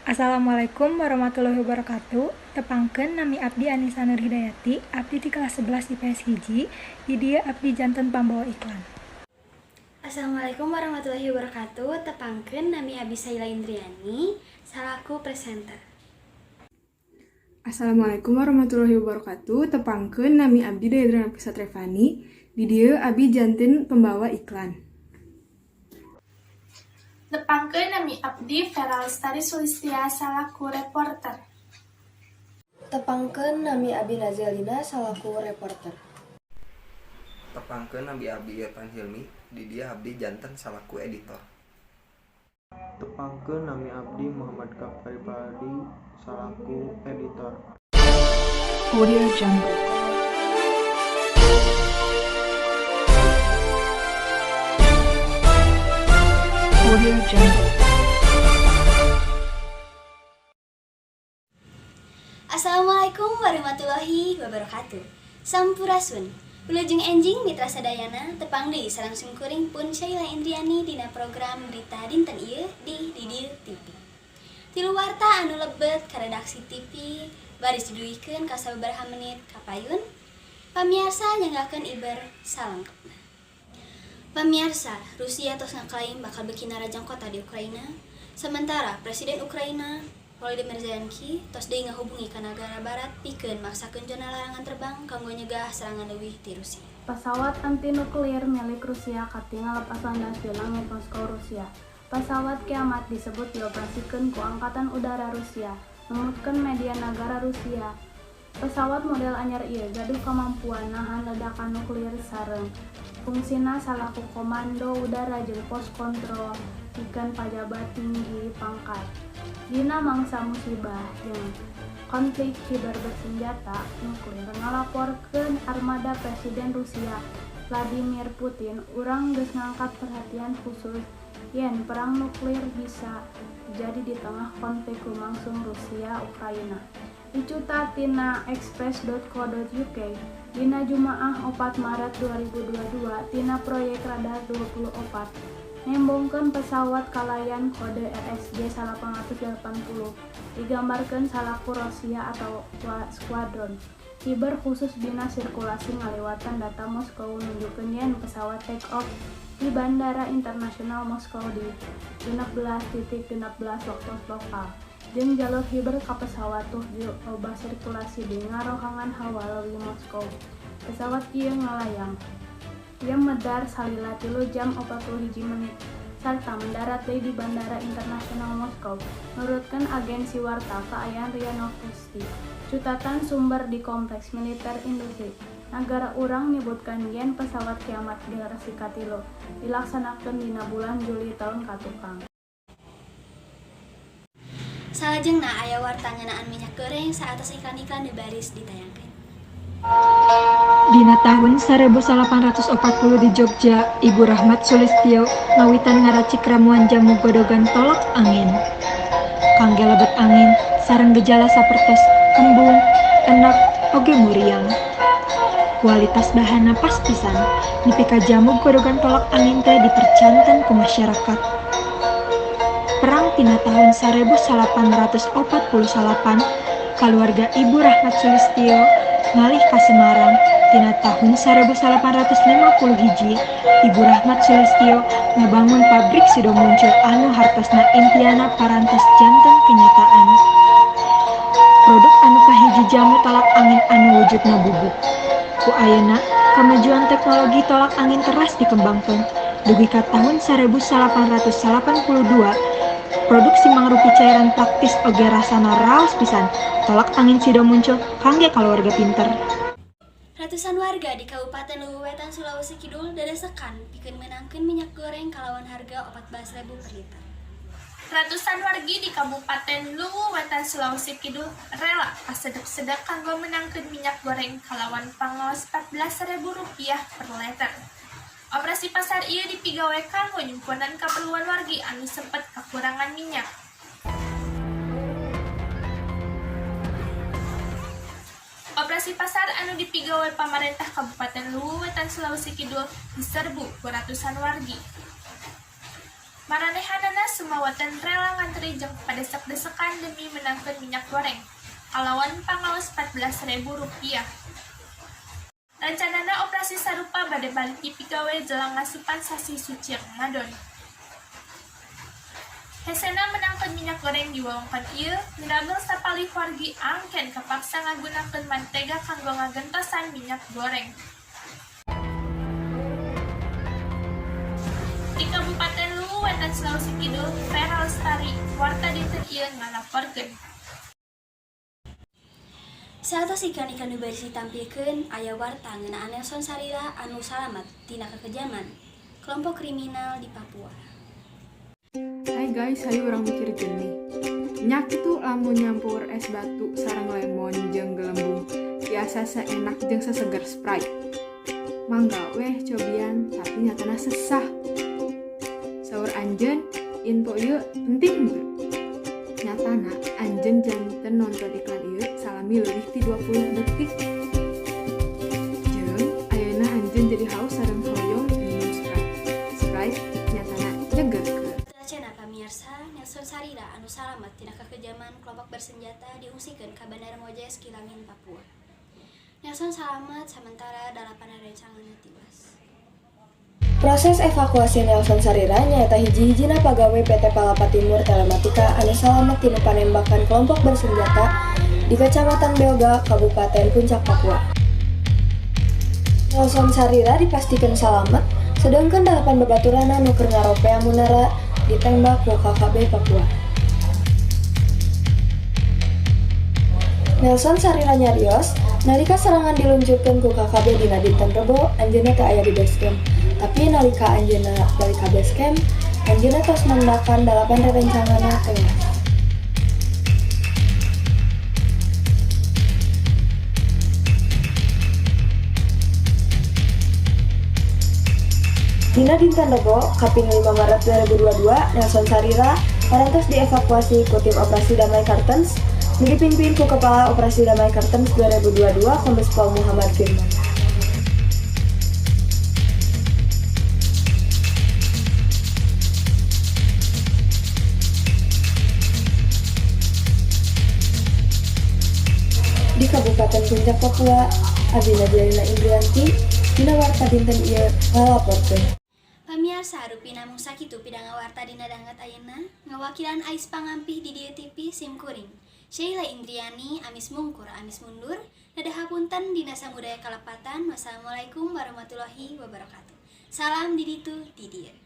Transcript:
Assalamualaikum warahmatullahi wabarakatuh. Tepangkeun nami abdi Anisa Nurhidayati, abdi di kelas 11 IPS hiji, di dieu abdi janten pambawa iklan. Assalamualaikum warahmatullahi wabarakatuh. Tepangkeun nami Abi Saila Indriani, salaku presenter. Assalamualaikum warahmatullahi wabarakatuh. Tepangkeun nami abdi Dayadrana Pusat Revani, di dieu abdi janten pembawa iklan. Tepangkeun nami abdi Vera Lestari Sulistia salaku reporter. Tepangkeun nami abdi Nazelina salaku reporter. Tepangkeun nami abdi Irfan Hilmi, di dia abdi janten salaku editor. Tepangkeun nami abdi Muhammad Kafari Paldi salaku editor. Audio Jungle. Audio Jungle. Assalamualaikum warahmatullahi wabarakatuh. Sampurasun. Wilujeng enjing mitra sadayana tepang deui sareng sungkuring pun Saila Indriani dina program berita dinten ieu di Didieu TV. Tilu warta anu lebet ka redaksi TV baris diduikeun ka sababaraha menit kapayun. Pamiarsa nyanggakeun iber salengkepna. Pemirsa, Rusia tos ngaklaim bakal bikin rajang kota di Ukraina. Sementara Presiden Ukraina Volodymyr Zelensky tos deui ngahubungi ka negara barat pikeun maksakeun zona larangan terbang kanggo nyegah serangan leuwih ti Rusia. Pesawat anti nuklir milik Rusia katingal lepas landas di langit Moskow, Rusia. Pesawat kiamat disebut dioperasikeun ku Angkatan Udara Rusia, numutkeun media negara Rusia. Pesawat model anyar ieu gaduh kemampuan nahan ledakan nuklir sareng fungsina salaku komando udara jeung pos kontrol pikeun pajabat tinggi pangkat. Dina mangsa musibah jeung konflik siber bersenjata nuklir ngalaporkeun armada Presiden Rusia Vladimir Putin urang geus ngangkat perhatian khusus yen perang nuklir bisa terjadi di tengah konflik lumangsung Rusia-Ukraina. Dicuta tina express.co.uk dina Jumaah 4 Maret 2022 tina proyek radar 24 nembongkeun pesawat kalayan kode RSG 880 digambarkeun salaku Rusia atau Squadron Kiber khusus dina sirkulasi ngaliwatan data Moskow nunjukkeun yen pesawat take off di Bandara Internasional Moskow di 16.16 waktu lokal jeung jalur hiber ka pesawat tuh loba sirkulasi di ngarohangan hawa leuwih Moskow. Pesawat ieu ngalayang. Ieu medar salila 3 jam 41 menit sarta mendarat deui di Bandara Internasional Moskow. Nurutkeun agensi warta kaayaan RIA Novosti. Cutatan sumber di Kompleks Militer Industri. Nagara urang nyebutkan yen pesawat kiamat generasi katilu dilaksanakeun dina bulan Juli tahun katukang. Salajengna aya warta ngeunaan minyak goreng saatas iklan-iklan di baris ditayangkeun. Dina tahun 1840 di Jogja, Ibu Rahmat Sulistyo ngawitan ngaracik ramuan jamu godogan tolak angin. Kangge lebet angin sareng gejala sapertos kembung, enak, oge muriang. Kualitas bahana pas pisan, nepi ka jamu godogan tolak angin teh dipercanten ku masyarakat. Perang tina tahun 1848, keluarga Ibu Rahmat Sulistyo ngalih ka Semarang. Tina tahun 1850 Ibu Rahmat Sulistyo ngabangun pabrik Sido Muncul anu hartosna impiana parantos janten kenyataan. Produk anu kahiji jamu tolak angin anu wujudna bubuk. Ku ayeuna kemajuan teknologi tolak angin teras dikembangkeun. Dugi ka tahun 1882 produksi mangrupi cairan praktis oge rasana raos pisan. Tolak angin Sido Muncul kangge kaluarga pinter. Ratusan warga di Kabupaten Luwu Wetan Sulawesi Kidul dadasakan pikeun meunangkeun minyak goreng kalawan harga 14.000 per liter. Ratusan wargi di Kabupaten Luwu Wetan Sulawesi Kidul rela pasedek-sedek kanggo menangkeun minyak goreng kalawan pangaos Rp14.000 per liter. Operasi pasar ieu dipigawe kanggo nyimpunan keperluan wargi anu sempet kakurangan minyak. Operasi pasar anu dipigawe pamarentah Kabupaten Luwu Wetan Sulawesi Kidul diserbu ku ratusan wargi. Maranehanana sumawatan rela ngantri jeung padesak-desakan demi menangkeun minyak goreng. Kalawan pangaos Rp14.000. Rencanana operasi sarupa bade balik pigawe jelang ngasupan sasi suci Ramadan. Hesena menangkeun minyak goreng di wewengkon ieu, minabel sapalih wargi angken kapaksa ngagunakeun mantega kanggo ngagentosan minyak goreng. Di Kabupaten Luwu Wetan Sulawesi Kidul, Vera Lestari, warta dinten ieu ngalaporkeun. Satos ikan-ikan nu bari ditampilkeun aya warta ngeunaan Nelson Sarira anu salamet tina kekejaman kelompok kriminal di Papua. Hai guys, hayu urang mikir geuning. Nyak itu lamun nyampur es batu sareng lemon jeung gelembung biasa seenak jeung seseger Sprite. Mangga weh cobian, tapi nyatana sesah. Saur Anjeun, info ieu penting teu? Nyatana Anjeun janten nonton iklan ieu salami leuwih ti 20 detik. Jeung ayeuna Anjeun jadi haus sareng hoyong minum Sprite nyatana nyegerkeun. Cenah pamirsa, Nelson Sarira anu salamet tina kekejaman kelompok bersenjata diungsikeun ka Bandara Mojes Kilangin, Papua. Nelson salamet sementara 8 rencanganna tiwas. Proses evakuasi Nelson Sarira nyaeta hiji-hijina pagawe PT Palapa Timur Telematika anu salamet tina panembakan kelompok bersenjata di Kecamatan Beoga, Kabupaten Puncak, Papua. Nelson Sarira dipastikan salamet, sedangkan 8 babaturanna nu keur ngaropea munara ditembak ku KKB Papua. Nelson Sarira nyarios nalika serangan diluncurkeun ku KKB dina dinten Rebo, anjeunna teu aya di base camp. Tapi nalika anjeunna balik ka base camp, anjeunna tos mendakan 8 rerencanganna tewas. Dina dinten Rebo, kaping 5 Maret 2022, Nelson Sarira parantos dievakuasi ku tim operasi Damai Kartens nu dipimpin ku Kepala Operasi Damai Kartens 2022 Kombes Pol Muhammad Firman. Di Kabupaten Puncak, Papua, Abina Jalina Indrianti, dina warta dinten ieu ngalaporkeun. Pamirsa rupi namung sakitu pidanga warta dina dangat ayeuna, ngawakilan Ais Pangampih di Dieu TV Simkuring. Sheila Indriani, amis mungkur, amis mundur, nadahapunten dina samudaya kalepatan. Wassalamualaikum warahmatullahi wabarakatuh. Salam di ditu di dieu.